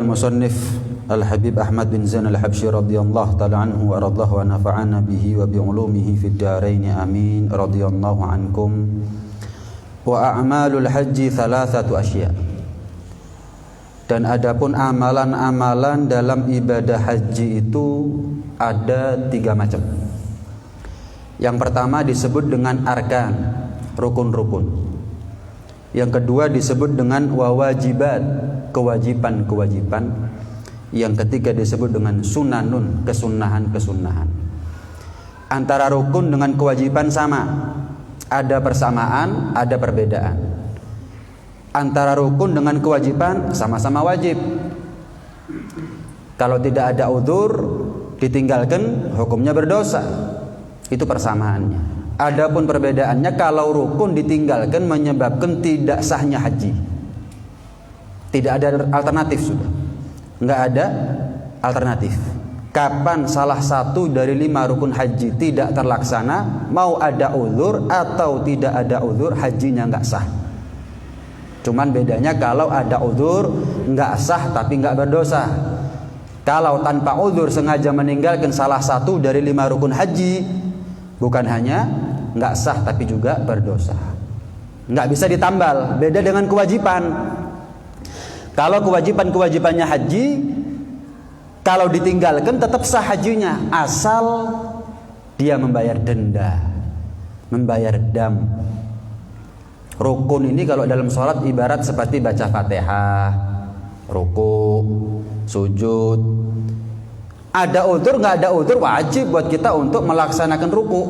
Musannif Al-Habib Ahmad bin Zain Al-Habsyi radhiyallahu ta'ala anhu wa radallahu wa nafa'ana bihi wa bi'ulumihi fid dharain amin radhiyallahu ankum. Wa a'malul haji thalathatu asya. Dan adapun amalan-amalan dalam ibadah haji itu ada 3 macam. Yang pertama disebut dengan arkan, rukun-rukun. Yang kedua disebut dengan wawajibat, kewajiban-kewajiban. Yang ketiga disebut dengan sunanun, kesunahan-kesunahan. Antara rukun dengan kewajiban sama, ada persamaan, ada perbedaan. Antara rukun dengan kewajiban sama-sama wajib. Kalau tidak ada udzur, ditinggalkan hukumnya berdosa. Itu persamaannya. Adapun perbedaannya, kalau rukun ditinggalkan menyebabkan tidak sahnya haji. Tidak ada alternatif sudah. Enggak ada alternatif. Kapan salah satu dari 5 rukun haji tidak terlaksana, mau ada udzur atau tidak ada udzur, hajinya enggak sah. Cuman bedanya kalau ada udzur enggak sah tapi enggak berdosa. Kalau tanpa udzur sengaja meninggalkan salah satu dari 5 rukun haji, bukan hanya enggak sah tapi juga berdosa. Enggak bisa ditambal. Beda dengan kewajiban. Kalau kewajiban-kewajibannya haji, kalau ditinggalkan tetap sah hajinya, asal dia membayar denda, membayar dam. Rukun ini kalau dalam sholat ibarat seperti baca Fatihah, ruku, sujud. Ada udzur nggak ada udzur, wajib buat kita untuk melaksanakan ruku.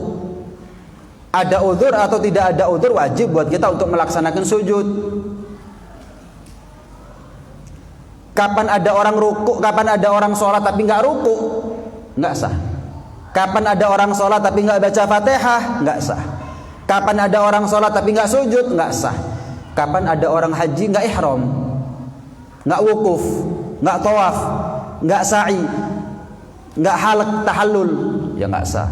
Ada udzur atau tidak ada udzur, wajib buat kita untuk melaksanakan sujud. Kapan ada orang ruku, kapan ada orang sholat tapi nggak ruku, nggak sah. Kapan ada orang sholat tapi nggak baca Fatihah, nggak sah. Kapan ada orang sholat tapi nggak sujud, nggak sah. Kapan ada orang haji nggak ihram, nggak wukuf, nggak tawaf, nggak sa'i, nggak halak tahallul, ya nggak sah.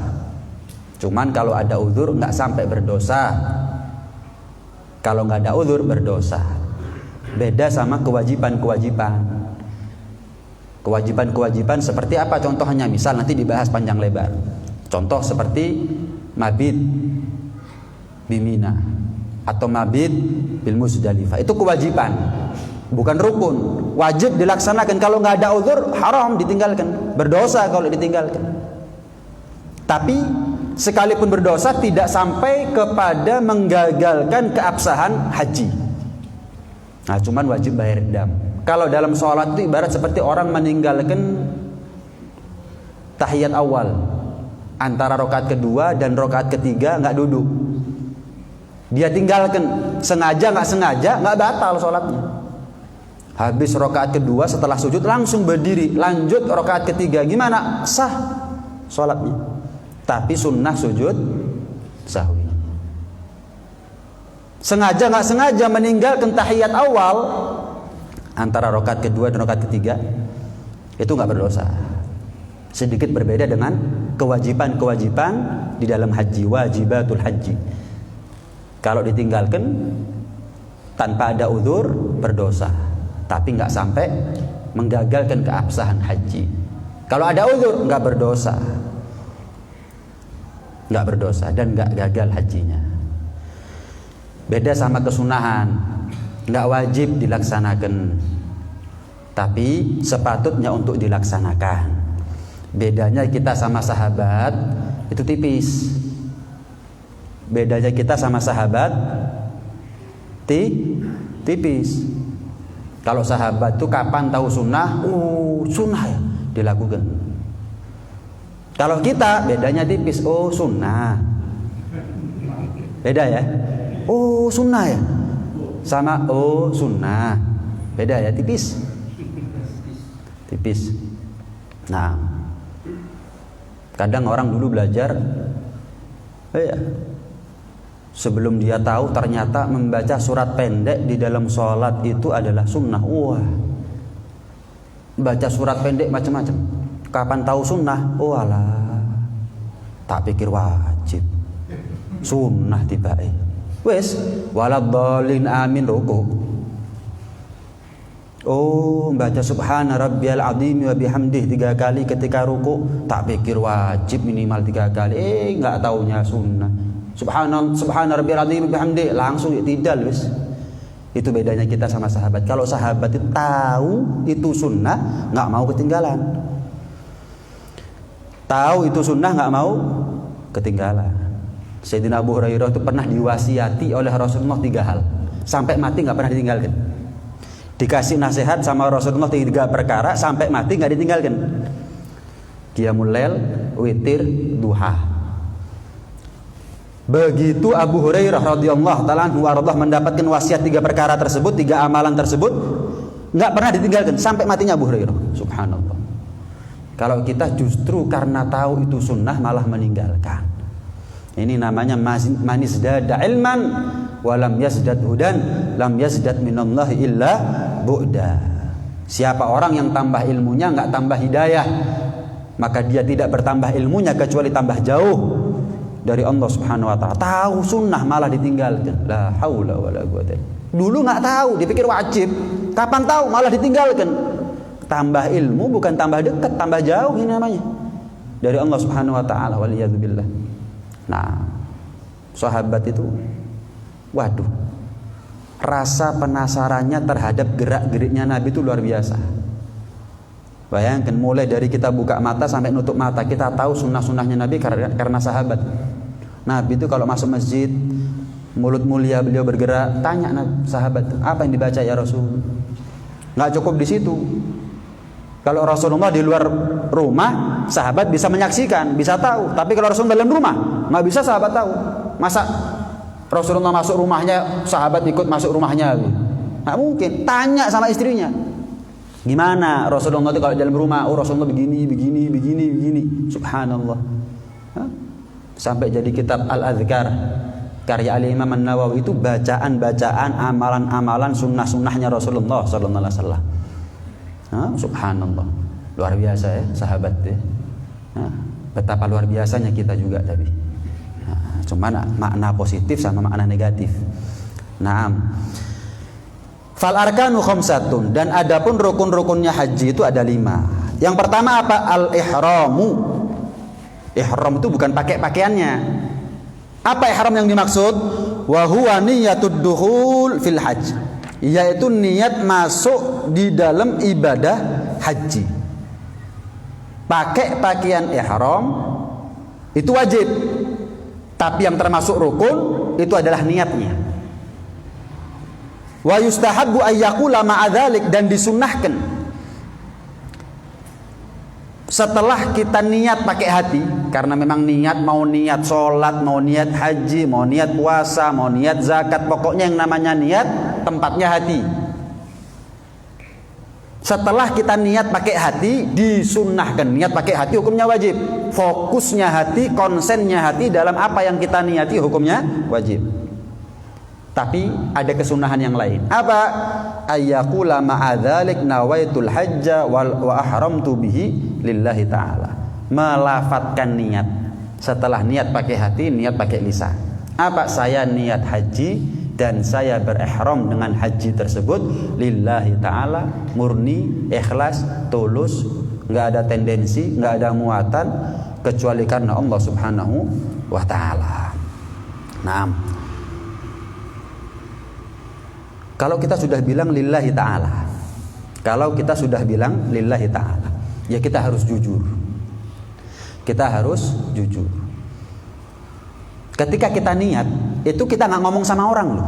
Cuman kalau ada udzur nggak sampai berdosa. Kalau nggak ada udzur berdosa. Beda sama kewajiban-kewajiban. Kewajiban-kewajiban seperti apa contohnya? Misal nanti dibahas panjang lebar. Contoh seperti mabit bimina atau mabit bil Muzdalifah. Itu kewajiban, bukan rukun. Wajib dilaksanakan. Kalau nggak ada udzur haram ditinggalkan. Berdosa kalau ditinggalkan. Tapi sekalipun berdosa tidak sampai kepada menggagalkan keabsahan haji. Nah, cuman wajib bayar dam. Kalau dalam sholat itu ibarat seperti orang meninggalkan tahiyat awal, antara rakaat kedua dan rakaat ketiga nggak duduk. Dia tinggalkan, sengaja nggak sengaja, nggak batal sholatnya. Habis rakaat kedua setelah sujud langsung berdiri, lanjut rakaat ketiga, gimana? Sah sholatnya. Tapi sunnah sujud sahwi. Sengaja nggak sengaja meninggalkan tahiyat awal antara rakaat kedua dan rakaat ketiga, itu nggak berdosa. Sedikit berbeda dengan kewajiban-kewajiban di dalam haji, wajibatul haji. Kalau ditinggalkan tanpa ada udzur berdosa, tapi nggak sampai menggagalkan keabsahan haji. Kalau ada udzur nggak berdosa, nggak berdosa dan nggak gagal hajinya. Beda sama kesunahan, nggak wajib dilaksanakan, tapi sepatutnya untuk dilaksanakan. Bedanya kita sama sahabat itu tipis. Bedanya kita sama sahabat tipis. Kalau sahabat itu kapan tahu sunnah? Sunnah ya dilakukan. Kalau kita bedanya tipis. Sunnah. Beda ya. Sunnah ya. Sama sunnah. Beda ya, tipis. Tipis. Nah, kadang orang dulu belajar sebelum dia tahu ternyata membaca surat pendek di dalam sholat itu adalah sunnah. Wah, baca surat pendek macam-macam. Kapan tahu sunnah? Alah, tak pikir wajib. Sunnah tiba-tiba. Wes, waladhdallin amin ruku. Oh, baca subhana rabbiyal azim wa bihamdih 3 kali ketika ruku, tak pikir wajib minimal 3 kali. Enggak taunya sunnah. Subhana rabbiyal azim wa bihamdih langsung iktidal wis. Itu bedanya kita sama sahabat. Kalau sahabat itu tahu itu sunnah, enggak mau ketinggalan. Tahu itu sunnah, enggak mau ketinggalan. Sayyidina Abu Hurairah itu pernah diwasiati oleh Rasulullah 3 hal. Sampai mati enggak pernah ditinggalkan. Dikasih nasihat sama Rasulullah 3 perkara sampai mati nggak ditinggalkan. Qiyamul lail, witir, duha. Begitu Abu Hurairah radhiyallahu taala anhu mendapatkan wasiat 3 perkara tersebut, 3 amalan tersebut, nggak pernah ditinggalkan sampai matinya Abu Hurairah. Subhanallah. Kalau kita justru karena tahu itu sunnah malah meninggalkan. Ini namanya manis dada ilman walam yazdad hudan lam yazdad minallahi illa bu'da. Siapa orang yang tambah ilmunya enggak tambah hidayah, maka dia tidak bertambah ilmunya kecuali tambah jauh dari Allah Subhanahu wa taala. Tahu sunnah malah ditinggalkan. La haula wala quwata. Dulu enggak tahu, dipikir wajib. Kapan tahu malah ditinggalkan. Tambah ilmu bukan tambah dekat, tambah jauh ini namanya dari Allah Subhanahu wa taala. Waliyadzubillah. Nah, sahabat itu waduh, rasa penasarannya terhadap gerak-geriknya Nabi itu luar biasa. Bayangkan mulai dari kita buka mata sampai nutup mata kita tahu sunnah-sunnahnya Nabi karena sahabat. Nabi itu kalau masuk masjid, mulut mulia beliau bergerak, tanya sahabat, apa yang dibaca ya Rasul? Nggak cukup di situ. Kalau Rasulullah di luar rumah, sahabat bisa menyaksikan, bisa tahu. Tapi kalau Rasulullah dalam rumah, nggak bisa sahabat tahu. Masa Rasulullah masuk rumahnya, sahabat ikut masuk rumahnya? Nggak mungkin. Tanya sama istrinya, gimana Rasulullah itu kalau dalam rumah? Oh, Rasulullah begini. Subhanallah. Sampai jadi kitab Al-Adhkar karya Al-Imam An-Nawawi itu bacaan-bacaan, amalan-amalan sunnah-sunnahnya Rasulullah sallallahu alaihi wasallam. Subhanallah, luar biasa ya sahabat ya. Betapa luar biasanya kita juga tadi. Cuman makna positif sama makna negatif. Naam. Fal arkanu khamsatun, dan adapun rukun-rukunnya haji itu ada 5. Yang pertama apa? Al ihramu. Ihram itu bukan pakaiannya. Apa ihram yang dimaksud? Wa huwa niyatud dukhul fil hajj, yaitu niat masuk di dalam ibadah haji. Pakai pakaian ihram itu wajib, tapi yang termasuk rukun itu adalah niatnya. Wa yustahabbu ayyakula ma'adzalik, dan disunnahkan setelah kita niat pakai hati, karena memang mau niat sholat, mau niat haji, mau niat puasa, mau niat zakat, pokoknya yang namanya niat tempatnya hati. Setelah kita niat pakai hati, disunnahkan. Niat pakai hati hukumnya wajib. Fokusnya hati, konsennya hati dalam apa yang kita niati hukumnya wajib. Tapi ada kesunahan yang lain. Apa? Ayyakula ma'adzalik nawaitul hajja wa ahramtu bihi lillahi ta'ala. Melafatkan niat. Setelah niat pakai hati, niat pakai lisan. Apa? Saya niat haji dan saya berihram dengan haji tersebut lillahi ta'ala, murni, ikhlas, tulus, nggak ada tendensi, nggak ada muatan, kecuali karena Allah Subhanahu wa ta'ala. Nah, kalau kita sudah bilang lillahi ta'ala, ya kita harus jujur. Ketika kita niat, itu kita nggak ngomong sama orang loh.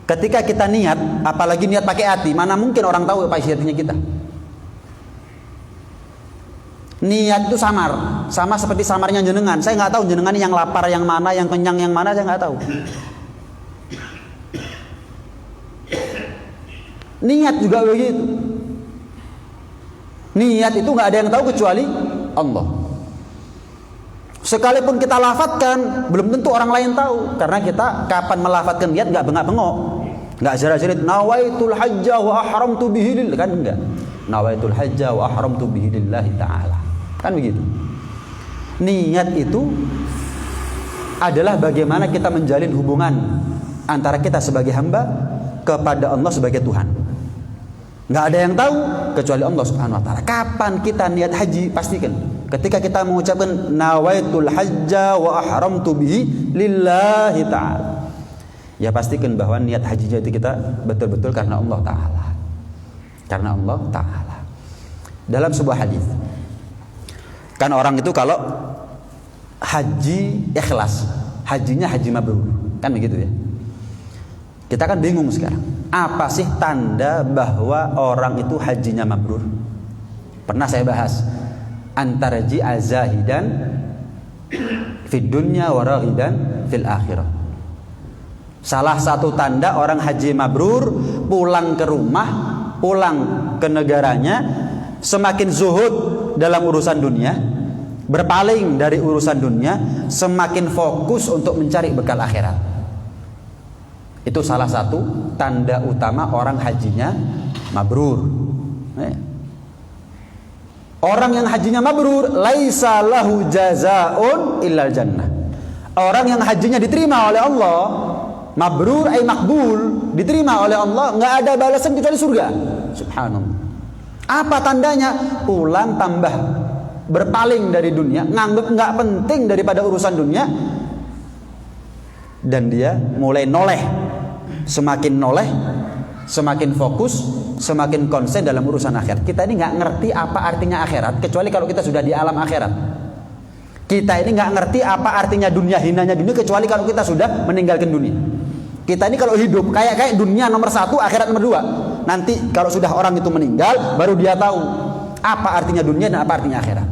Ketika kita niat, apalagi niat pakai hati, mana mungkin orang tahu apa isi hatinya kita. Niat itu samar, sama seperti samarnya jenengan. Saya nggak tahu jenengan yang lapar yang mana, yang kenyang yang mana, saya nggak tahu. Niat juga begitu. Niat itu nggak ada yang tahu kecuali Allah. Sekalipun kita lafadzkan, belum tentu orang lain tahu, karena kita kapan melafatkan niat nggak bengak-bengok, nggak jerat-jerat. Nawaitul hajja wa ahramtu bihi lillah, kan enggak. Nawaitul hajja wa ahramtu bihi lillahi ta'ala, kan begitu. Niat itu adalah bagaimana kita menjalin hubungan antara kita sebagai hamba kepada Allah sebagai Tuhan. Nggak ada yang tahu kecuali Allah Subhanahu wa taala. Kapan kita niat haji? Pastikan ketika kita mengucapkan nawaitul hajja wa ahramtu bihi lillahi ta'ala. Ya pastikan bahwa niat hajinya itu kita betul-betul karena Allah taala. Karena Allah taala. Dalam sebuah hadis, kan orang itu kalau haji ikhlas, hajinya haji mabrur, kan begitu ya. Kita kan bingung sekarang, apa sih tanda bahwa orang itu hajinya mabrur? Pernah saya bahas, antara ji'a zahidan fid dunya wa raghiban fil akhirah. Salah satu tanda orang haji mabrur, pulang ke rumah, pulang ke negaranya, semakin zuhud dalam urusan dunia, berpaling dari urusan dunia, semakin fokus untuk mencari bekal akhirat. Itu salah satu tanda utama orang hajinya mabrur. Orang yang hajinya mabrur, laisa lahu jazaa'un illal jannah. Orang yang hajinya diterima oleh Allah, mabrur ay makbul, diterima oleh Allah, nggak ada balasan kecuali surga. Subhanallah. Apa tandanya? Pulang tambah berpaling dari dunia, nganggap nggak penting daripada urusan dunia, dan dia mulai noleh. Semakin noleh, semakin fokus, semakin konsen dalam urusan akhirat. Kita ini nggak ngerti apa artinya akhirat kecuali kalau kita sudah di alam akhirat. Kita ini nggak ngerti apa artinya dunia, hinanya dunia, kecuali kalau kita sudah meninggalkan dunia. Kita ini kalau hidup kayak dunia nomor 1, akhirat nomor 2. Nanti kalau sudah orang itu meninggal, baru dia tahu apa artinya dunia dan apa artinya akhirat.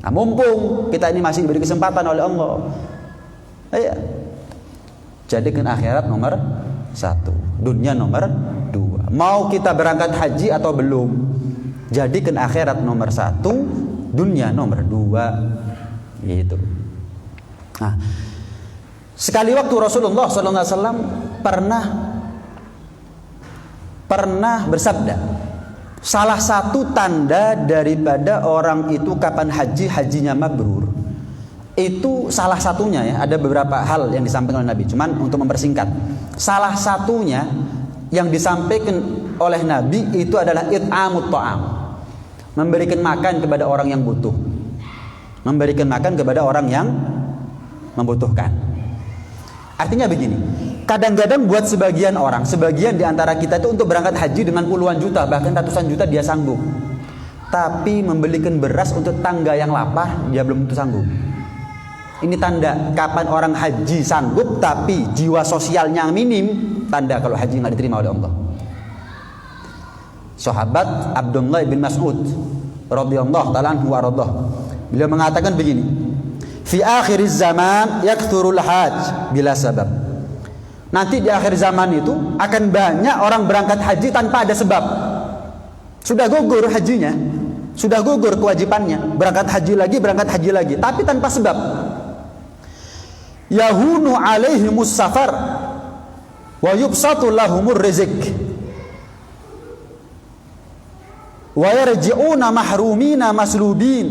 Nah, mumpung kita ini masih diberi kesempatan oleh Allah, jadikan akhirat nomor 1, dunia nomor 2. Mau kita berangkat haji atau belum, jadikan akhirat nomor 1, dunia nomor 2, gitu. Nah, sekali waktu Rasulullah SAW pernah bersabda, salah satu tanda daripada orang itu kapan hajinya mabrur, itu salah satunya ya, ada beberapa hal yang disampaikan oleh Nabi, cuman untuk mempersingkat, salah satunya yang disampaikan oleh Nabi itu adalah it'amut ta'am, memberikan makan kepada orang yang butuh, memberikan makan kepada orang yang membutuhkan. Artinya begini, kadang-kadang buat sebagian orang, sebagian di antara kita itu untuk berangkat haji dengan puluhan juta, bahkan ratusan juta dia sanggup, tapi membelikan beras untuk tangga yang lapar dia belum tentu sanggup. Ini tanda kapan orang haji sanggup tapi jiwa sosialnya minim, tanda kalau haji nggak diterima oleh Allah. Sahabat Abdullah bin Mas'ud radhiyallahu ta'ala anhu wa radhah, beliau mengatakan begini, fi akhir zaman yakthurul hajj bila sabab. Nanti di akhir zaman itu akan banyak orang berangkat haji tanpa ada sebab. Sudah gugur hajinya, sudah gugur kewajibannya, berangkat haji lagi, tapi tanpa sebab. Yahunu alaihimus safar wa yubsatu lahumur rizq wa yarji'una mahrumina maslubin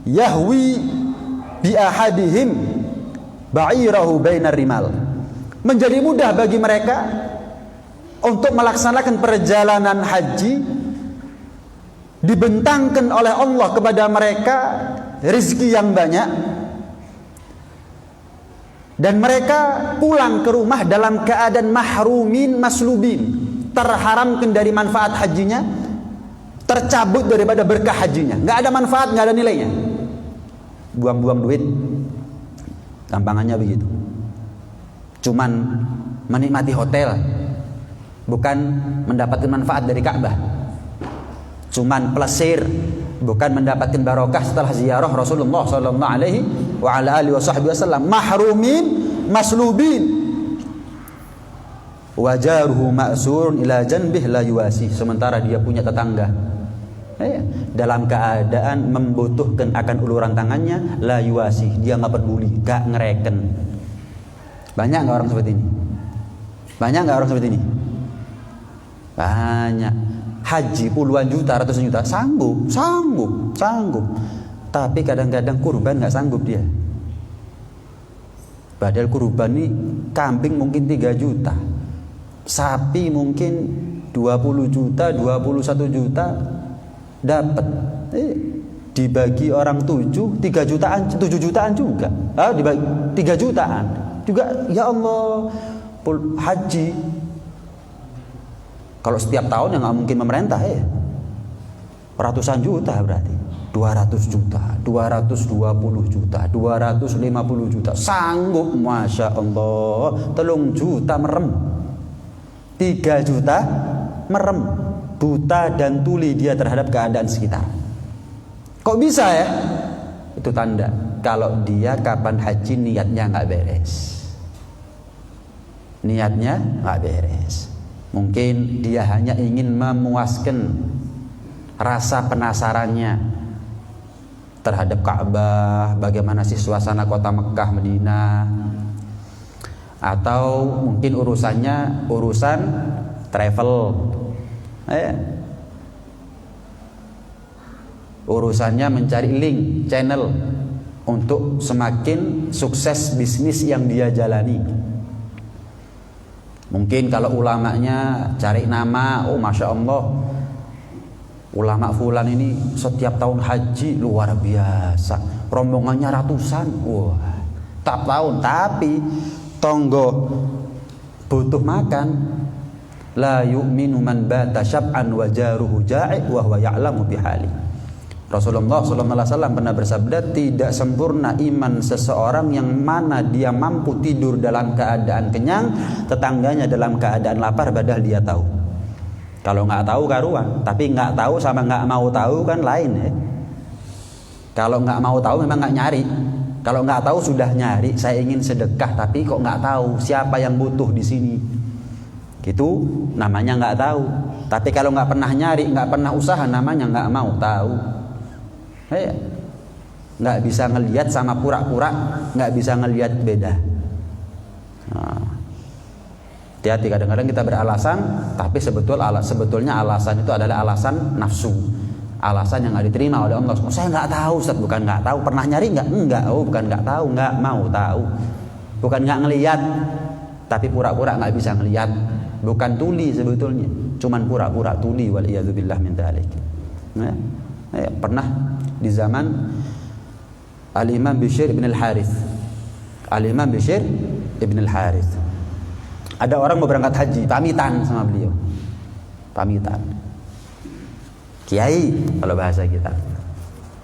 yahwi bi ahadihim ba'irahu bainar rimal. Menjadi mudah bagi mereka untuk melaksanakan perjalanan haji, dibentangkan oleh Allah kepada mereka rezeki yang banyak, dan mereka pulang ke rumah dalam keadaan mahrumin maslubin, terharamkan dari manfaat hajinya, tercabut daripada berkah hajinya, nggak ada manfaat, nggak ada nilainya, buang-buang duit, gampangannya begitu. Cuman menikmati hotel, bukan mendapatkan manfaat dari Ka'bah. Cuman plesir, bukan mendapatkan barokah setelah ziarah Rasulullah sallallahu alaihi wa ala alihi wasallam. Mahrumin maslubin wajaruhu ma'surun ila janbih la yuwasi. Sementara dia punya tetangga dalam keadaan membutuhkan akan uluran tangannya, la yuwasi, dia nggak peduli, nggak ngereken. Banyak nggak orang seperti ini? Banyak nggak orang seperti ini? Banyak. Haji puluhan juta, ratusan juta, sanggup. Tapi kadang-kadang kurban nggak sanggup dia. Padahal kurban ini kambing mungkin 3 juta, sapi mungkin 20 juta, 21 juta dapat. Dibagi orang 7, 3 jutaan, 7 jutaan juga. Dibagi 3 jutaan juga. Ya Allah, haji. Kalau setiap tahun ya nggak mungkin pemerintah ya. Ratusan juta berarti. 200 juta, 220 juta, 250 juta. Sanggup, Masya Allah. 3 juta merem. 3 juta merem. Buta dan tuli dia terhadap keadaan sekitar. Kok bisa ya? Itu tanda kalau dia kapan haji niatnya nggak beres. Niatnya nggak beres. Mungkin dia hanya ingin memuaskan rasa penasarannya terhadap Ka'bah, bagaimana sih suasana kota Mekah, Madinah, atau mungkin urusannya urusan travel, urusannya mencari link channel untuk semakin sukses bisnis yang dia jalani. Mungkin kalau ulamanya cari nama, Masya Allah, ulama fulan ini setiap tahun haji luar biasa, rombongannya ratusan, tak tahun. Tapi tonggo butuh makan. La yu'minu man bata syab'an wa jaruhu ja'i wa huwa ya'lamu bihali. Rasulullah SAW pernah bersabda, tidak sempurna iman seseorang yang mana dia mampu tidur dalam keadaan kenyang, tetangganya dalam keadaan lapar, padahal dia tahu. Kalau nggak tahu karuan, tapi nggak tahu sama nggak mau tahu kan lain ya. Kalau nggak mau tahu memang nggak nyari. Kalau nggak tahu sudah nyari, saya ingin sedekah tapi kok nggak tahu siapa yang butuh di sini. Itu namanya nggak tahu. Tapi kalau nggak pernah nyari, nggak pernah usaha, namanya nggak mau tahu. Nggak bisa ngelihat sama pura-pura, nggak bisa ngelihat beda. Hati-hati, kadang-kadang kita beralasan, tapi sebetulnya alasan itu adalah alasan nafsu, alasan yang nggak diterima oleh Allah. Saya nggak tahu, Ustaz. Bukan nggak tahu. Pernah nyari nggak? Enggak. Bukan nggak tahu, nggak mau tahu. Bukan nggak ngelihat, tapi pura-pura nggak bisa ngelihat. Bukan tuli sebetulnya, cuman pura-pura tuli. Waliyadzubillah min dzalik. Pernah di zaman Al-Imam Bishr ibn al-Harith. Al-Imam Bishr ibn al-Harith. Ada orang mau berangkat haji, pamitan sama beliau. Pamitan. Kiai kalau bahasa kita.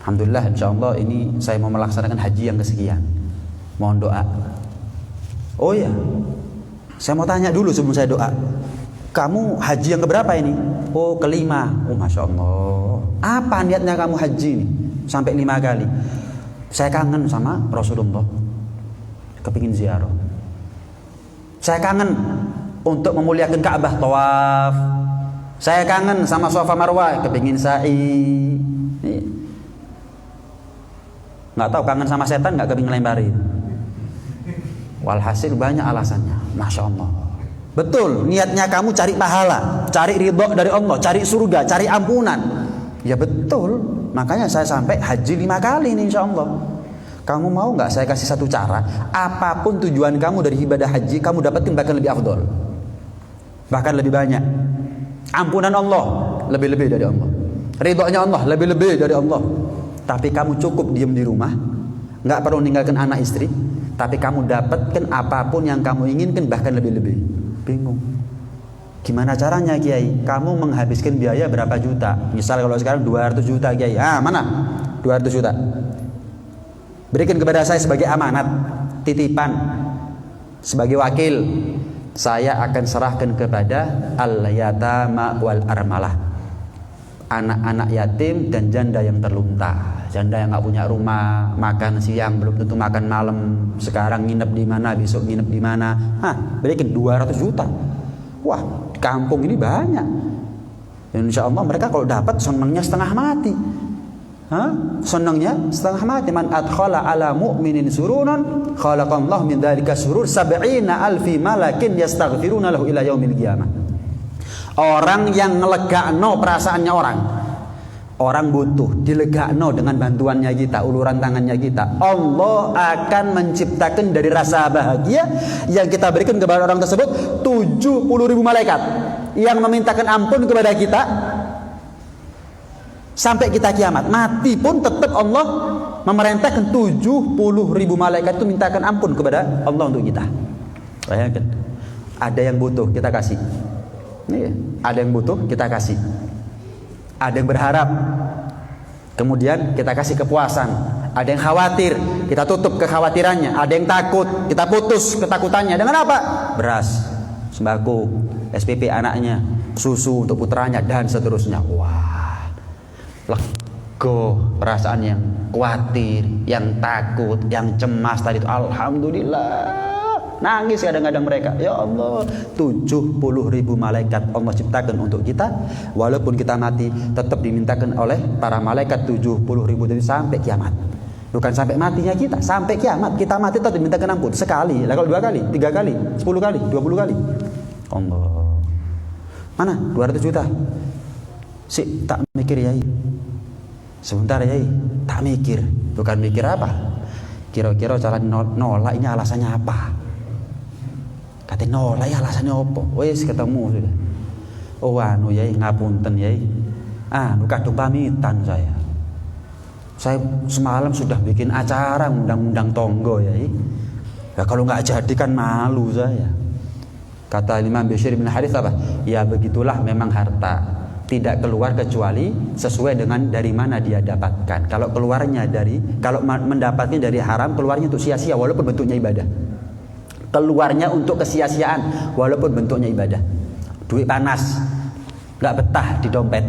Alhamdulillah, insyaallah ini saya mau melaksanakan haji yang kesekian. Mohon doa. Oh ya, saya mau tanya dulu sebelum saya doa. Kamu haji yang keberapa ini? Oh, kelima. Oh, Masya Allah. Apa niatnya kamu haji ini? Sampai 5 kali. Saya kangen sama Rasulullah. Kepingin ziarah. Saya kangen untuk memuliakan Ka'bah, tawaf. Saya kangen sama Safa Marwah, kepingin sa'i. Nggak tahu kangen sama setan, nggak kepingin lemparin. Walhasil banyak alasannya. Masya Allah. Betul, niatnya kamu cari pahala, cari ridho dari Allah, cari surga, cari ampunan. Ya betul, makanya saya sampai haji 5 kali nih insya Allah. Kamu mau nggak saya kasih satu cara? Apapun tujuan kamu dari ibadah haji, kamu dapatin bahkan lebih afdol, bahkan lebih banyak. Ampunan Allah lebih-lebih dari Allah, ridhonya Allah lebih-lebih dari Allah. Tapi kamu cukup diam di rumah, nggak perlu meninggalkan anak istri, tapi kamu dapatkan apapun yang kamu inginkan bahkan lebih-lebih. Bingung, gimana caranya Kiai? Kamu menghabiskan biaya berapa juta? Misal kalau sekarang 200 juta Kiai, mana 200 juta? Berikan kepada saya sebagai amanat, titipan, sebagai wakil. Saya akan serahkan kepada al-yatama wal armalah, anak-anak yatim dan janda yang terlunta. Janda yang nggak punya rumah, makan siang belum tentu makan malam, sekarang nginep di mana, besok nginep di mana. Berikan 200 juta. Wah, kampung ini banyak. Insya Allah mereka kalau dapat senangnya setengah mati. Senangnya setengah mati. Man adkhala ala mu'minin sururan khalaqallahu min dzalika surur 70 alfi malakin yastaghfiruna lahu ila yaumil qiyamah. Orang yang ngelegakno perasaannya orang butuh, dilegakno dengan bantuannya kita, uluran tangannya kita. Allah akan menciptakan dari rasa bahagia yang kita berikan kepada orang tersebut 70.000 malaikat. yang memintakan ampun kepada kita sampai kita kiamat. Mati pun tetap Allah memerintahkan 70.000 malaikat itu mintakan ampun kepada Allah untuk kita. Bayangkan, ada yang butuh kita kasih. Ada yang butuh kita kasih. Ada yang berharap, kemudian kita kasih kepuasan. Ada yang khawatir, kita tutup kekhawatirannya. Ada yang takut, kita putus ketakutannya. Dengan apa? Beras, sembako, SPP anaknya, susu untuk putranya, dan seterusnya. Wah, lega perasaan yang khawatir, yang takut, yang cemas tadi itu. Alhamdulillah, nangis kadang-kadang mereka. Ya Allah, 70.000 malaikat Allah ciptakan untuk kita. Walaupun kita mati, tetap dimintakan oleh para malaikat 70.000 dari sampai kiamat. Bukan sampai matinya kita, sampai kiamat kita mati tetap dimintakan ampun. Sekali, lah kalau 2 kali, 3 kali, 10 kali, 20 kali. Allah, mana 200 juta? Tak mikir Yai. Sebentar Yai, tak mikir. Bukan mikir apa? Kira-kira cara nolak ini alasannya apa? Kata nolak ya alasannya apa? Wes ketemu sudah. Oh anu Yai, ngapunten Yai. Kadung pamitan saya. Saya semalam sudah bikin acara undang-undang tonggo Yai. Ya kalau nggak jadi kan malu saya. Kata Imam Bishr bin Harith apa? Ya begitulah memang harta, tidak keluar kecuali sesuai dengan dari mana dia dapatkan. Kalau mendapatnya dari haram, keluarnya untuk sia-sia walaupun bentuknya ibadah. Keluarnya untuk kesia-siaan walaupun bentuknya ibadah. Duit panas, nggak betah di dompet.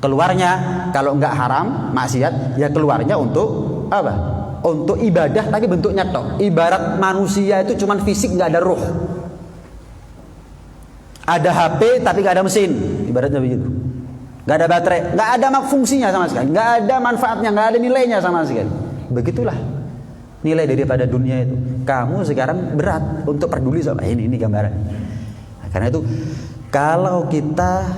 Keluarnya kalau nggak haram, maksiat, ya keluarnya untuk apa? Untuk ibadah tapi bentuknya tok. Ibarat manusia itu cuman fisik, nggak ada ruh. Ada HP tapi nggak ada mesin, ibaratnya begitu. Nggak ada baterai, nggak ada fungsinya sama sekali, nggak ada manfaatnya, nggak ada nilainya sama sekali. Begitulah nilai daripada dunia itu. Kamu sekarang berat untuk peduli sama ini gambaran. Nah, karena itu kalau kita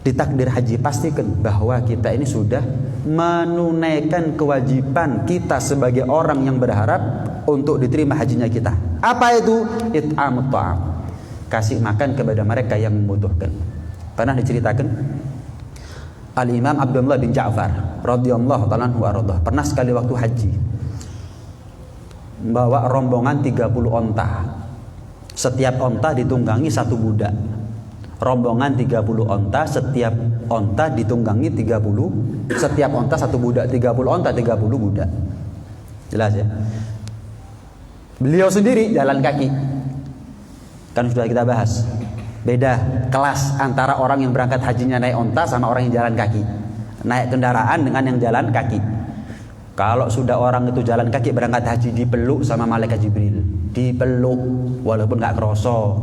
ditakdir haji, pastikan bahwa kita ini sudah menunaikan kewajiban kita sebagai orang yang berharap untuk diterima hajinya kita. Apa itu? It'amut ta'am, kasih makan kepada mereka yang membutuhkan. Pernah diceritakan Al-Imam Abdullah bin Ja'far radhiyallahu ta'ala anhu arda, pernah sekali waktu haji bawa rombongan 30 onta. Setiap onta ditunggangi 1 budak. Rombongan 30 onta, setiap onta ditunggangi 30, setiap onta 1 budak, 30 onta 30 budak. Jelas ya? Beliau sendiri jalan kaki. Kan sudah kita bahas. Beda kelas antara orang yang berangkat hajinya naik onta sama orang yang jalan kaki. Naik kendaraan dengan yang jalan kaki. Kalau sudah orang itu jalan kaki berangkat haji, dipeluk sama malaikat Jibril. Dipeluk walaupun gak kroso.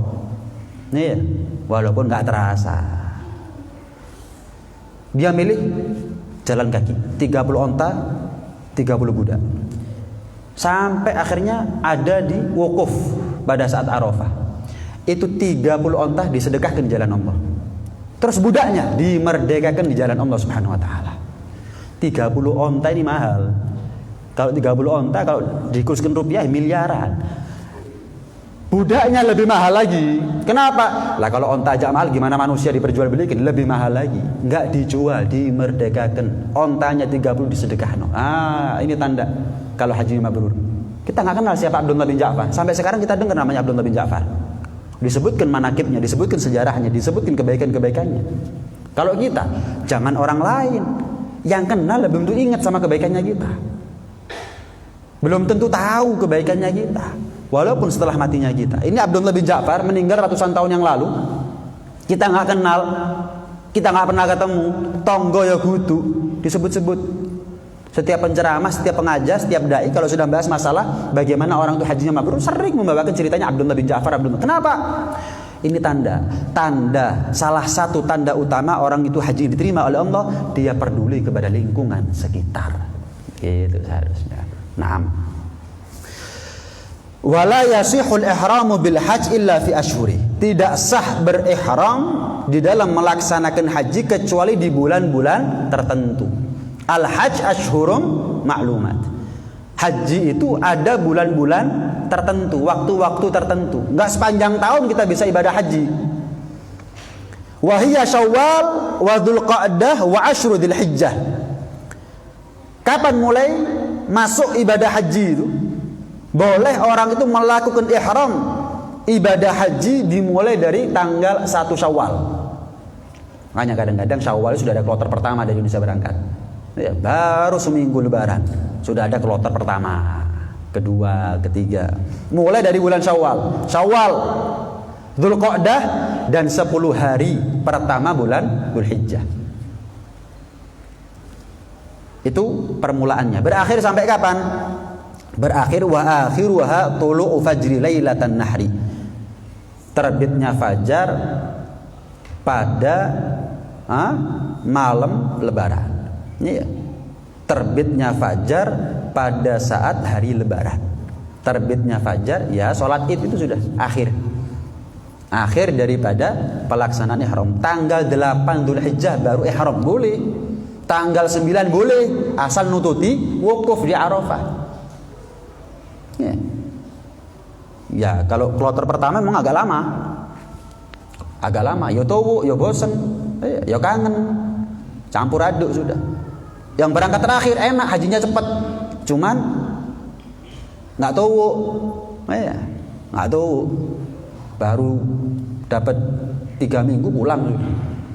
Nih, walaupun gak terasa. Dia milih jalan kaki, 30 onta, 30 budak. Sampai akhirnya ada di wukuf pada saat Arafah. Itu 30 onta disedekahkan di jalan Allah. Terus budaknya dimerdekakan di jalan Allah Subhanahu wa taala. 30 onta ini mahal. Kalau 30 onta kalau dikurskan rupiah miliaran. Budaknya lebih mahal lagi. Kenapa? Lah kalau onta aja mahal, gimana manusia diperjualbelikan? Lebih mahal lagi. Enggak dijual, dimerdekakan. Ontanya 30 disedekahkan. Ini tanda kalau haji mabrur. Kita nggak kenal siapa Abdullah bin Ja'far. Sampai sekarang kita dengar namanya Abdullah bin Ja'far. Disebutkan manakibnya, disebutkan sejarahnya, disebutkan kebaikan-kebaikannya. Kalau kita, jangan orang lain yang kenal belum tentu ingat sama kebaikannya kita. Belum tentu tahu kebaikannya kita. Walaupun setelah matinya kita. Ini Abdullah bin Ja'far meninggal ratusan tahun yang lalu. Kita nggak kenal, kita nggak pernah ketemu. Tonggo ya kudu disebut-sebut. Setiap penceramah, setiap pengajar, setiap dai kalau sudah bahas masalah bagaimana orang itu hajinya mabrur sering membawakan ceritanya Abdullah bin Ja'far. Kenapa? Ini tanda salah satu tanda utama orang itu haji diterima oleh Allah, dia peduli kepada lingkungan sekitar. Gitu seharusnya. Naam. Wala yasihul ihramu bil hajj illa fi ashhuri. Tidak sah berihram di dalam melaksanakan haji kecuali di bulan-bulan tertentu. Al-hajj ashhurum ma'lumat. Haji itu ada bulan-bulan tertentu, waktu-waktu tertentu. Enggak sepanjang tahun kita bisa ibadah haji. Wa hiya Syawal wa Dzulqa'dah wa Asyru Dzulhijjah. Kapan mulai masuk ibadah haji itu? Boleh orang itu melakukan ihram ibadah haji dimulai dari tanggal 1 Syawal. Makanya kadang-kadang Syawal sudah ada kloter pertama dari Indonesia berangkat. Ya, baru seminggu lebaran sudah ada kloter pertama, kedua, ketiga. Mulai dari bulan Syawal, Dzulqa'dah dan 10 hari pertama bulan Dzulhijjah. Itu permulaannya. Berakhir sampai kapan? Berakhir wa akhiruha tulu'u fajri lailatan nahri. Terbitnya fajar pada malam lebaran. Ya. Terbitnya fajar pada saat hari lebaran. Terbitnya fajar, ya sholat id itu sudah akhir daripada pelaksanaan ihram. Tanggal 8 Dzulhijjah baru ihram boleh. Tanggal 9 boleh asal nututi wukuf di Arafah. Ya, kalau kloter pertama memang agak lama. Ya tahu, ya bosen, ya kangen. Campur aduk sudah. Yang berangkat terakhir enak, hajinya cepat. Cuman nggak tahu, nggak tahu. Baru dapat 3 minggu pulang.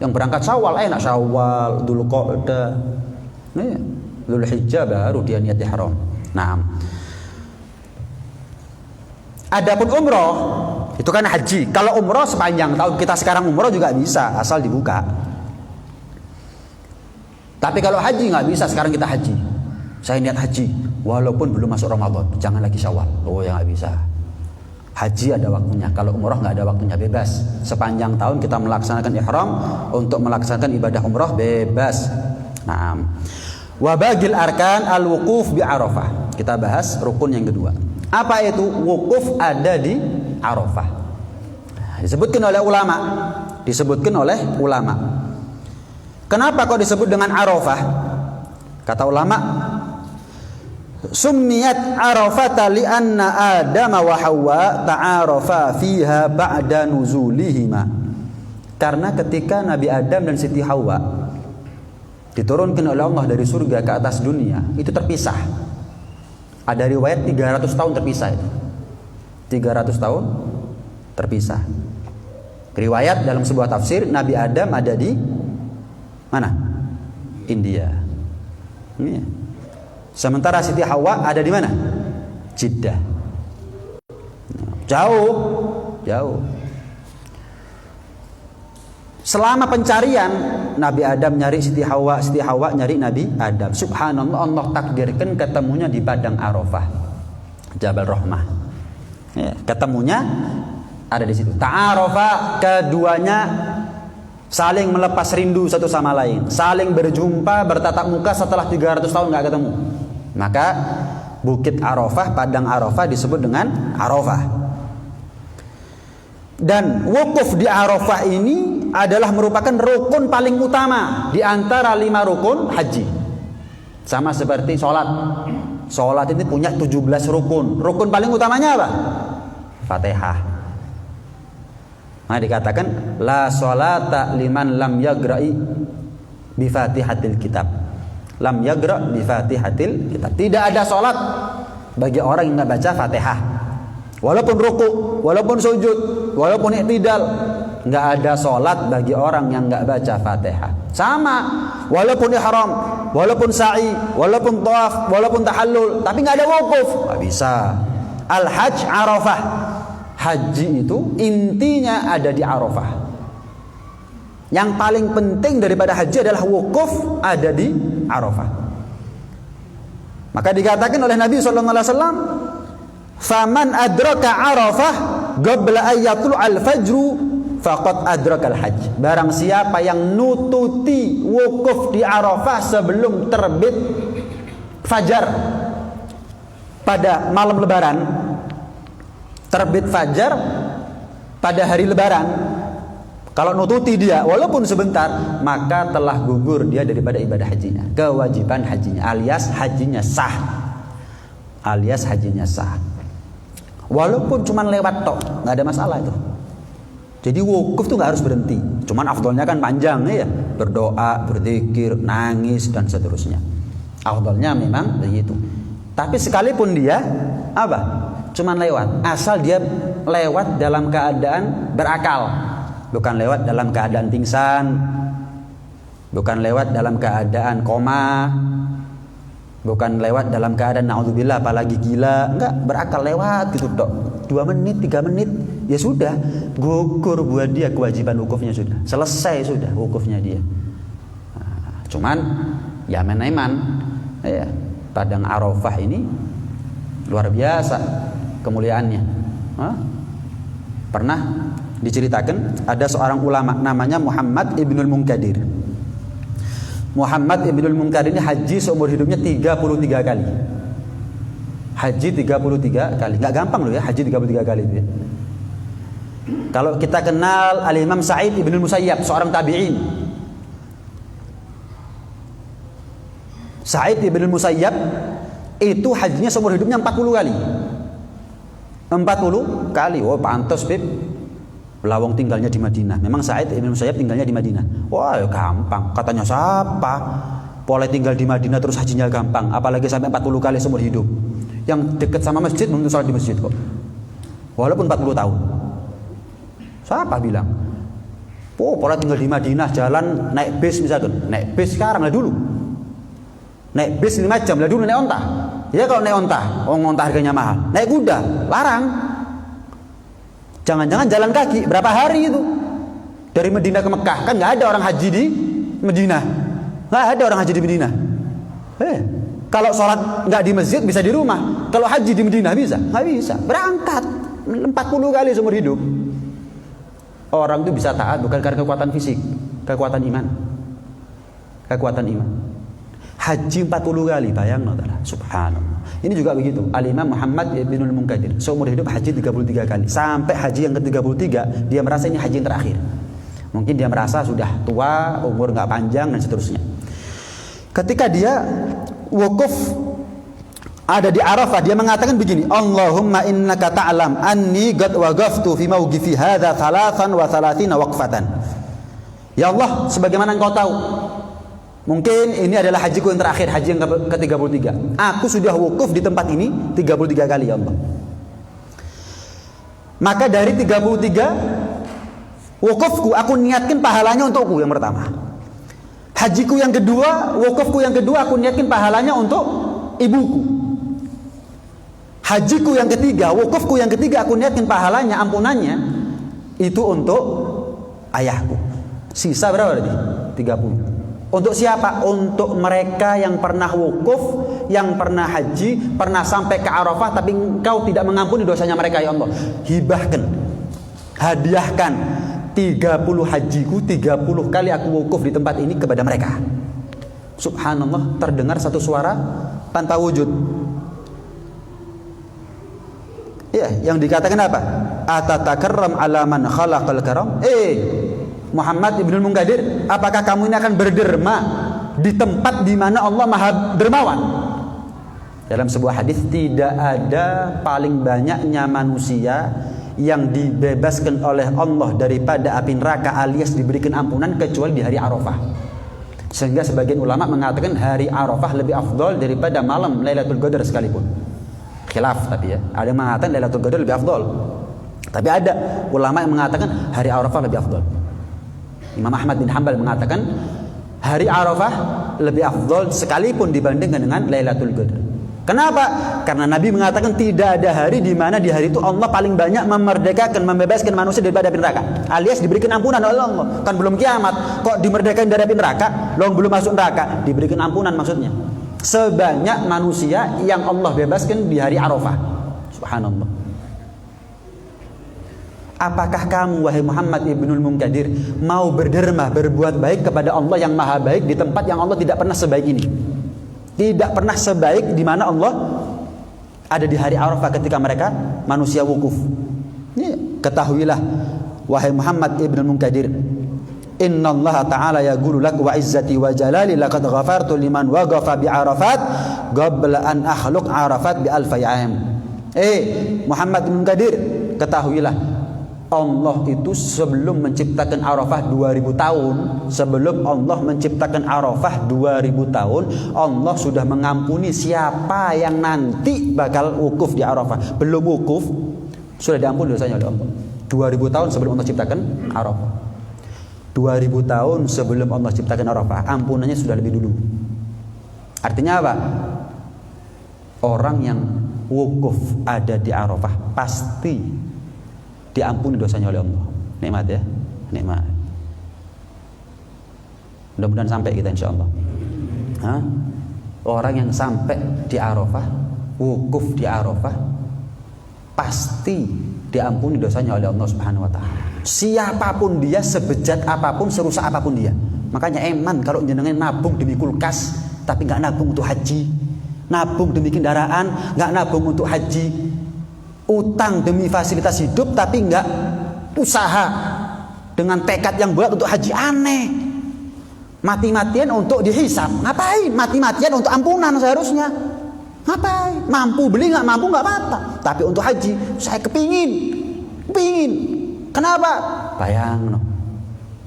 Yang berangkat Syawal enak, Syawal, Dzulqa'dah, Dzulhijjah baru dia niat ihram. Nah, adapun umroh itu kan haji. Kalau umroh sepanjang tahun, kita sekarang umroh juga bisa asal dibuka. Tapi kalau haji nggak bisa, sekarang kita haji. Saya niat haji, walaupun belum masuk Ramadan, jangan lagi Syawal. Oh ya nggak bisa. Haji ada waktunya. Kalau umroh nggak ada waktunya, bebas. Sepanjang tahun kita melaksanakan ihram untuk melaksanakan ibadah umroh bebas. Nah, wabagil arkan al-wukuf bi Arafah. Kita bahas rukun yang kedua. Apa itu wukuf ada di Arafah? Disebutkan oleh ulama. Kenapa kok disebut dengan Arafah? Kata ulama, summiyat Arafata li anna Adam wa Hawa ta'arafa fiha ba'da nuzulihima. Karena ketika Nabi Adam dan Siti Hawa diturunkan oleh Allah dari surga ke atas dunia, itu terpisah. Ada riwayat 300 tahun terpisah itu. 300 tahun terpisah. Riwayat dalam sebuah tafsir, Nabi Adam ada di mana? India. Ini. Sementara Siti Hawa ada di mana? Jeddah. Jauh. Selama pencarian, Nabi Adam nyari Siti Hawa nyari Nabi Adam. Subhanallah, Allah takdirkan ketemunya di padang Arafah, Jabal Rahmah. Ya, ketemunya ada di situ. Ta'arafa, keduanya saling melepas rindu satu sama lain, saling berjumpa, bertatap muka setelah 300 tahun nggak ketemu. Maka Bukit Arafah, padang Arafah disebut dengan Arafah. Dan wukuf di Arafah ini adalah merupakan rukun paling utama di antara 5 rukun haji. Sama seperti sholat. Sholat ini punya 17 rukun. Rukun paling utamanya apa? Fatihah. Nah, dikatakan la sholata liman lam yagra'i bi fatihatil kitab. Lam yagra' bi fatihatil kitab. Tidak ada sholat bagi orang yang enggak baca Fatihah. Walaupun ruku, walaupun sujud, walaupun i'tidal, enggak ada sholat bagi orang yang enggak baca Fatihah. Sama, walaupun ihram, walaupun sa'i, walaupun tawaf, walaupun tahallul, tapi enggak ada wukuf, enggak bisa. Al-Hajj Arafah. Haji itu intinya ada di Arafah. Yang paling penting daripada haji adalah wukuf ada di Arafah. Maka dikatakan oleh Nabi SAW, faman adraka Arafah qabla ayatul al-fajru faqad adrakal hajj. Barang siapa yang nututi wukuf di Arafah sebelum terbit fajar pada malam lebaran, terbit fajar pada hari lebaran, kalau nututi dia walaupun sebentar, maka telah gugur dia daripada ibadah hajinya, kewajiban hajinya, alias hajinya sah, walaupun cuma lewat tok, nggak ada masalah itu. Jadi wukuf tuh nggak harus berhenti. Cuman afdolnya kan panjang ya, berdoa, berzikir, nangis dan seterusnya. Afdolnya memang begitu. Tapi sekalipun dia apa? Cuman lewat. Asal dia lewat dalam keadaan berakal, bukan lewat dalam keadaan pingsan, bukan lewat dalam keadaan koma, bukan lewat dalam keadaan naudzubillah apalagi gila. Enggak, berakal lewat gitu dok. 2 menit, 3 menit, ya sudah, gugur buat dia kewajiban wukufnya sudah. Selesai sudah wukufnya dia. Nah, cuman ya meneman ya, Padang Arafah ini luar biasa kemuliaannya. Pernah diceritakan ada seorang ulama namanya Muhammad Ibnul Munkadir. Muhammad Ibnul Munkadir ini haji seumur hidupnya 33 kali. Haji 33 kali. Nggak gampang loh ya haji 33 kali itu ya. Kalau kita kenal Al-Imam Sa'id Ibnul Musayyab, seorang tabi'in. Sa'id Ibnul Musayyab itu hajinya seumur hidupnya 40 kali. 40 kali. Oh, pantas Bib. Lawang tinggalnya di Madinah. Memang Sa'id Ibn Musayyab tinggalnya di Madinah. Wah, ya gampang. Katanya siapa? Boleh tinggal di Madinah terus hajinya gampang. Apalagi sampai 40 kali seumur hidup. Yang dekat sama masjid belum tentu sholat di masjid kok. Walaupun 40 tahun. Siapa bilang? Oh, boleh tinggal di Madinah, jalan naik bis misalkan. Naik bis sekarang lah dulu. Naik bis 5 jam lah dulu naik onta. Ya kalau naik onta, onta harganya mahal. Naik kuda, larang. Jangan-jangan jalan kaki, berapa hari itu? Dari Madinah ke Mekah, kan nggak ada orang haji di Madinah. Nggak ada orang haji di Madinah. Kalau sholat nggak di masjid bisa di rumah. Kalau haji di Madinah bisa? Nggak bisa. Berangkat 40 kali seumur hidup. Orang itu bisa taat bukan karena kekuatan fisik, kekuatan iman. Kekuatan iman. Haji 40 kali, bayang subhanallah. Ini juga begitu. Al-Imam Muhammad Ibnul Munkadir seumur hidup haji 33 kali. Sampai haji yang ke-33 dia merasa ini haji yang terakhir. Mungkin dia merasa sudah tua, umur nggak panjang dan seterusnya. Ketika dia wukuf ada di Arafah, dia mengatakan begini, Allahumma innaka ta'lam anni qad waqaftu fi mawqifi hadza 33 waqfatan. Ya Allah, sebagaimana Engkau tahu, mungkin ini adalah hajiku yang terakhir, haji yang ke-33. Aku sudah wukuf di tempat ini 33 kali ya Allah. Maka dari 33 wukufku, aku niatkan pahalanya untukku yang pertama. Hajiku yang kedua, wukufku yang kedua, aku niatkan pahalanya untuk ibuku. Hajiku yang ketiga, wukufku yang ketiga, aku niatkan pahalanya, ampunannya itu untuk ayahku. Sisa berapa berarti? 30. Untuk siapa? Untuk mereka yang pernah wukuf, yang pernah haji, pernah sampai ke Arafah, tapi Engkau tidak mengampuni dosanya mereka ya Allah. Hibahkan, hadiahkan 30 hajiku, 30 kali aku wukuf di tempat ini kepada mereka. Subhanallah, terdengar satu suara tanpa wujud. Ya, yang dikatakan apa? Atatakarram ala man khalaqal karam. Muhammad Ibnul Munkadir, apakah kamu ini akan berderma di tempat di mana Allah Maha Dermawan? Dalam sebuah hadis, tidak ada paling banyaknya manusia yang dibebaskan oleh Allah daripada api neraka alias diberikan ampunan kecuali di hari Arafah. Sehingga sebagian ulama mengatakan hari Arafah lebih afdol daripada malam Lailatul Qadar sekalipun. Khilaf tapi ya, ada yang mengatakan Lailatul Qadar lebih afdol. Tapi ada ulama yang mengatakan hari Arafah lebih afdol. Imam Ahmad bin Hanbal mengatakan hari Arafah lebih afdol sekalipun dibandingkan dengan Lailatul Qadar. Kenapa? Karena Nabi mengatakan tidak ada hari di mana di hari itu Allah paling banyak memerdekakan, membebaskan manusia daripada api neraka. Alias diberikan ampunan oleh Allah. Kan belum kiamat, kok dimerdekakan dari api neraka? Loh belum masuk neraka, diberikan ampunan maksudnya. Sebanyak manusia yang Allah bebaskan di hari Arafah. Subhanallah. Apakah kamu wahai Muhammad Ibnul Munkadir mau berderma, berbuat baik kepada Allah yang maha baik di tempat yang Allah tidak pernah sebaik ini? Tidak pernah sebaik di mana Allah ada di hari Arafah ketika mereka manusia wukuf. Ketahuilah wahai Muhammad Ibnul Munkadir, innallaha ta'ala yaqulu lak wa izzati wa jalali laqad ghafartu liman waqafa bi Arafat qabla an akhluq Arafat bi alfi 'am. Muhammad Ibnul Munkadir, ketahuilah Allah itu sebelum menciptakan Arafah 2000 tahun, sebelum Allah menciptakan Arafah 2000 tahun, Allah sudah mengampuni siapa yang nanti bakal wukuf di Arafah. Belum wukuf sudah diampuni dosanya oleh Allah. 2000 tahun sebelum Allah ciptakan Arafah. 2000 tahun sebelum Allah ciptakan Arafah, ampunannya sudah lebih dulu. Artinya apa? Orang yang wukuf ada di Arafah pasti diampuni dosanya oleh Allah. Nikmat ya, nikmat. Mudah-mudahan sampai kita insyaallah. Orang yang sampai di Arafah, wukuf di Arafah, pasti diampuni dosanya oleh Allah Subhanahu wa taala. Siapapun dia, sebejat apapun, serusak apapun dia. Makanya eman kalau jenengan nabung demi kulkas tapi nggak nabung untuk haji, nabung demi kendaraan nggak nabung untuk haji, utang demi fasilitas hidup tapi nggak usaha dengan tekad yang bulat untuk haji, aneh. Mati-matian untuk dihisab, ngapain? Mati-matian untuk ampunan seharusnya, ngapain? Mampu beli nggak mampu nggak apa-apa, tapi untuk haji saya kepingin. Kenapa? Bayang no.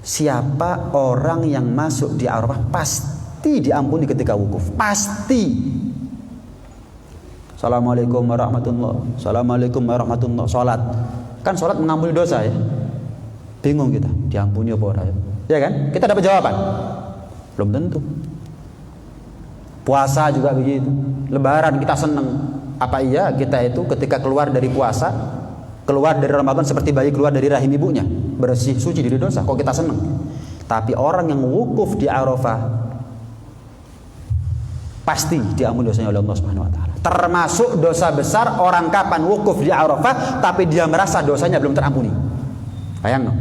Siapa orang yang masuk di Arafah pasti diampuni ketika wukuf, pasti. Assalamualaikum warahmatullahi, assalamualaikum warahmatullahi. Salat, kan salat mengampuni dosa ya. Bingung kita, diampuni apa ora ya? Ya kan? Kita dapat jawaban. Belum tentu. Puasa juga begitu. Lebaran kita seneng. Apa iya kita itu ketika keluar dari puasa, keluar dari Ramadan seperti bayi keluar dari rahim ibunya, bersih suci dari dosa? Kok kita seneng? Tapi orang yang wukuf di Arafah pasti diampuni dosanya oleh Allah Subhanahu wa taala. Termasuk dosa besar orang kapan wukuf di Arafah tapi dia merasa dosanya belum terampuni. Bayang no.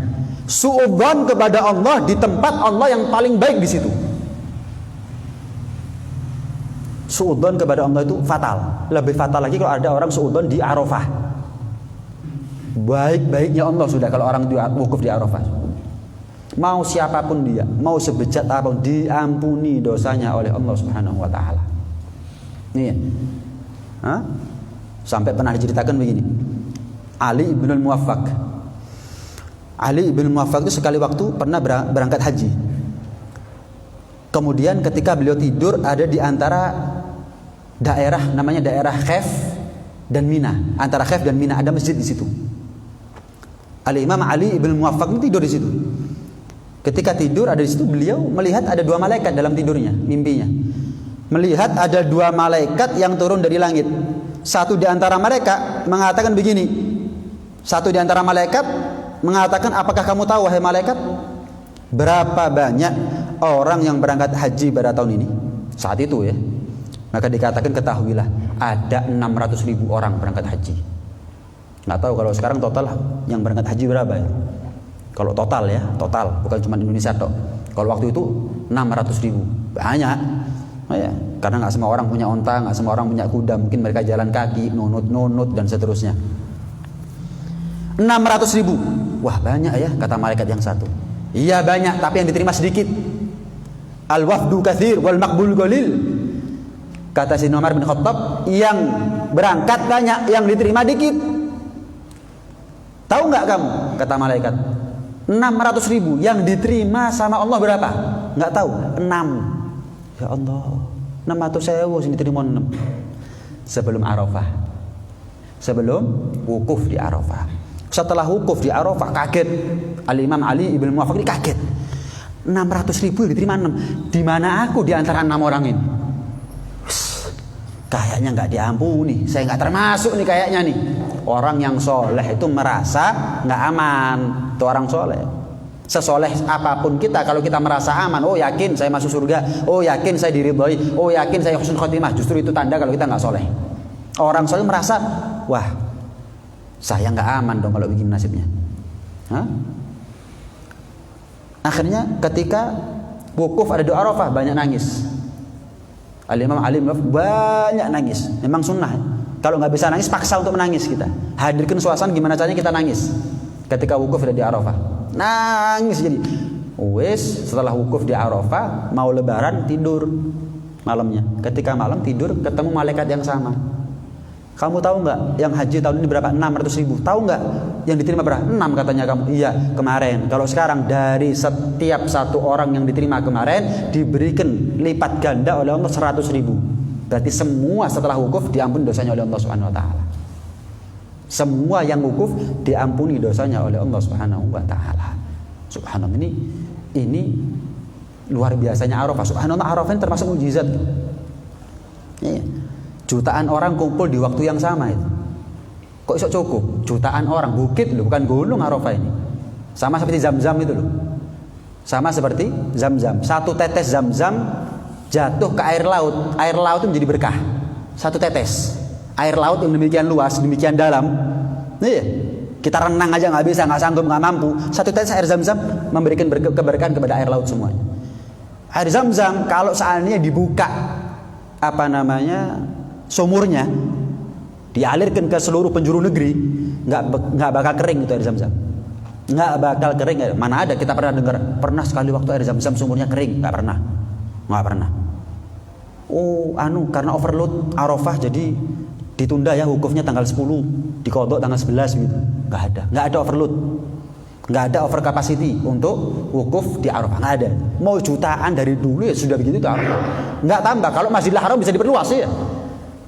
Suudzon kepada Allah di tempat Allah yang paling baik di situ. Suudzon kepada Allah itu fatal. Lebih fatal lagi kalau ada orang suudzon di Arafah. Baik-baiknya Allah sudah kalau orang wukuf di Arafah. Mau siapapun dia, mau sebejat apapun, diampuni dosanya oleh Allah Subhanahu wa taala. Nih. Sampai pernah diceritakan begini. Ali bin Muwaffaq. Ali bin Muwaffaq itu sekali waktu pernah berangkat haji. Kemudian ketika beliau tidur ada di antara daerah namanya daerah Khef dan Mina. Antara Khef dan Mina ada masjid di situ. Imam Ali bin Muwaffaq tidur di situ. Ketika tidur ada di situ, beliau melihat ada dua malaikat dalam tidurnya, mimpinya. Melihat ada dua malaikat yang turun dari langit. Satu di antara mereka mengatakan begini. Satu di antara malaikat mengatakan, apakah kamu tahu wahai malaikat, berapa banyak orang yang berangkat haji pada tahun ini? Saat itu ya. Maka dikatakan, ketahuilah ada 600.000 orang berangkat haji. Nggak tahu kalau sekarang total yang berangkat haji berapa ya? Kalau total ya, total, bukan cuma Indonesia toh. Kalau waktu itu 600.000, banyak. Oh ya, karena nggak semua orang punya onta, nggak semua orang punya kuda, mungkin mereka jalan kaki, nunut dan seterusnya. 600.000, wah banyak ya, kata malaikat yang satu. Iya banyak, tapi yang diterima sedikit. Al-wafdu katsir wal maqbul qalil. Kata Sayyidina Umar bin Khattab, yang berangkat banyak, yang diterima dikit. Tahu nggak kamu? Kata malaikat. 600.000 yang diterima sama Allah berapa? Nggak tahu. 6. Ya Allah, 600.000 yang diterima 6. Sebelum Arafah, sebelum wukuf di Arafah. Setelah wukuf di Arafah kaget. Al-Imam Ali ibn Muwaffaq ini kaget. 600.000 yang diterima 6. Di mana aku di antara 6 orang ini? Kayaknya nggak diampuni. Saya nggak termasuk nih kayaknya nih. Orang yang soleh itu merasa nggak aman. Itu orang soleh. Sesoleh apapun kita, kalau kita merasa aman, oh yakin saya masuk surga, oh yakin saya diridhoi, oh yakin saya husnul khotimah, justru itu tanda kalau kita nggak soleh. Orang soleh merasa, wah saya nggak aman dong kalau begini nasibnya. Akhirnya ketika wukuf ada di Arafah, banyak nangis. Al-Imam Ali banyak nangis. Memang sunnah. Kalau nggak bisa nangis, paksa untuk menangis kita. Hadirkan suasana gimana caranya kita nangis. Ketika wukuf ada di Arafah, nangis jadi. Wes setelah wukuf di Arafah, mau lebaran tidur malamnya. Ketika malam tidur ketemu malaikat yang sama. Kamu tahu nggak yang haji tahun ini berapa? 600.000. Tahu nggak yang diterima berapa? 6 katanya kamu. Iya, kemarin. Kalau sekarang dari setiap satu orang yang diterima kemarin diberikan lipat ganda oleh Allah 100.000. Berarti semua setelah wukuf diampuni dosanya oleh Allah Subhanahu wa taala. Semua yang wukuf diampuni dosanya oleh Allah Subhanahu wa taala. Subhanallah, ini luar biasanya Arafah. Subhanallah, Arafah ini termasuk mukjizat. Ya. Jutaan orang kumpul di waktu yang sama itu. Kok iso cukup? Jutaan orang, bukit loh, bukan gunung Arafah ini. Sama seperti Zam-Zam itu loh. Sama seperti Zam-Zam. Satu tetes Zam-Zam jatuh ke air laut. Air laut itu menjadi berkah. Satu tetes. Air laut yang demikian luas, demikian dalam. Iya. Kita renang aja nggak bisa, nggak sanggup, nggak mampu. Satu tetes air Zam-Zam memberikan keberkahan kepada air laut semuanya. Air Zam-Zam kalau seandainya dibuka sumurnya dialirkan ke seluruh penjuru negeri, nggak bakal kering itu air Zam-Zam. Nggak bakal kering. Mana ada kita pernah dengar pernah sekali waktu air Zam-Zam sumurnya kering? Nggak pernah. Oh, karena overload Arafah jadi ditunda ya wukufnya tanggal 10, dikodok tanggal 11 gitu. Nggak ada overload. Nggak ada over capacity untuk wukuf di Arafah, nggak ada. Mau jutaan dari dulu ya sudah begitu itu Arafah. Nggak tambah. Kalau Masjidil Haram bisa diperluas ya.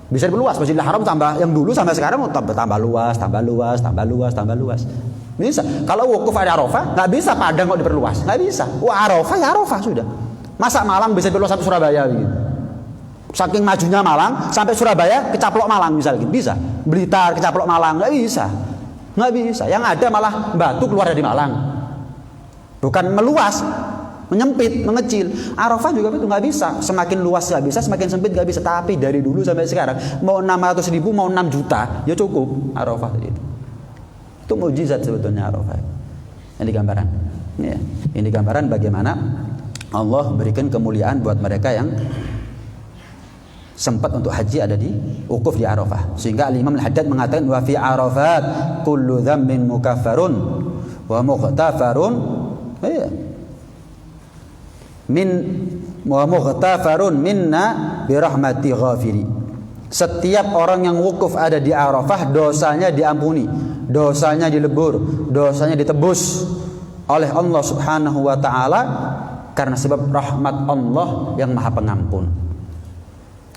Bisa diperluas. Masjidil Haram tambah yang dulu sampai sekarang mau tambah luas. Bisa. Kalau wukuf ada Arafah, nggak bisa Padang kok diperluas. Nggak bisa. Wah, Arafah ya Arafah sudah. Masa Malang bisa diperluas sampai Surabaya gitu. Saking majunya Malang sampai Surabaya kecaplok Malang misalnya gitu. Bisa. Blitar kecaplok Malang, nggak bisa. Yang ada malah batu keluar dari Malang. Bukan meluas, menyempit, mengecil. Arafah juga itu nggak bisa. Semakin luas nggak bisa, semakin sempit nggak bisa. Tapi dari dulu sampai sekarang mau 600.000, mau 6 juta, ya cukup Arafah itu. Itu mukjizat sebetulnya Arafah. Ini gambaran. Ya. Ini gambaran bagaimana Allah berikan kemuliaan buat mereka yang sempat untuk haji ada di wukuf di Arafah. Sehingga Al-Imam Al-Haddad mengatakan wa fi Arafat kullu dhanbin mukaffarun wa mughtafarun minna bi rahmati ghafiri. Setiap orang yang wukuf ada di Arafah dosanya diampuni, dosanya dilebur, dosanya ditebus oleh Allah Subhanahu wa taala karena sebab rahmat Allah yang Maha Pengampun.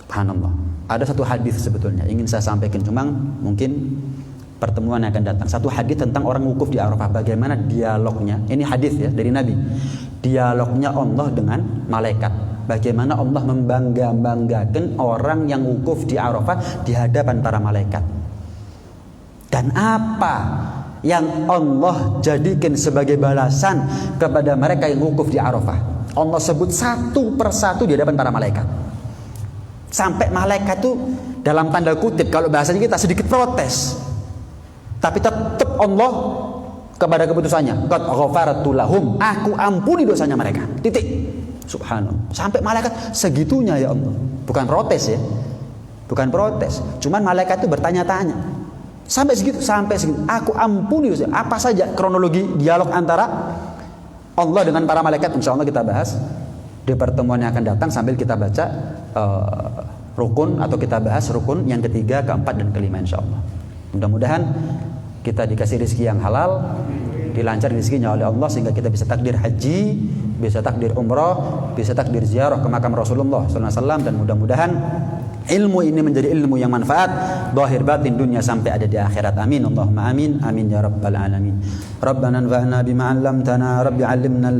Subhanallah. Ada satu hadis sebetulnya ingin saya sampaikan, cuma mungkin pertemuan yang akan datang. Satu hadis tentang orang wukuf di Arafah, bagaimana dialognya. Ini hadis ya dari Nabi. Dialognya Allah dengan malaikat. Bagaimana Allah membanggakan orang yang wukuf di Arafah di hadapan para malaikat. Dan apa yang Allah jadikan sebagai balasan kepada mereka yang wukuf di Arafah. Allah sebut satu persatu di hadapan para malaikat. Sampai malaikat itu dalam tanda kutip kalau bahasanya kita sedikit protes, tapi tetap Allah kepada keputusannya. Qad ghafartu lahum, aku ampuni dosanya mereka. Titik. Subhanallah. Sampai malaikat segitunya ya Allah. Bukan protes ya. Bukan protes. Cuman malaikat itu bertanya-tanya. Sampai segitu. Aku ampuni dosa. Apa saja kronologi dialog antara Allah dengan para malaikat, insya Allah kita bahas di pertemuan yang akan datang sambil kita baca rukun atau kita bahas rukun yang ketiga, keempat dan kelima insya Allah. Mudah-mudahan kita dikasih rezeki yang halal, dilancar rezekinya oleh Allah sehingga kita bisa takdir haji, bisa takdir umrah, bisa takdir ziarah ke makam Rasulullah SAW, dan mudah-mudahan ilmu ini menjadi ilmu yang manfaat zahir batin dunia sampai ada di akhirat. Amin Allahumma amin. Amin ya rabbal alamin. Rabbana anfa'na bima 'allamtana, rabbi 'allimna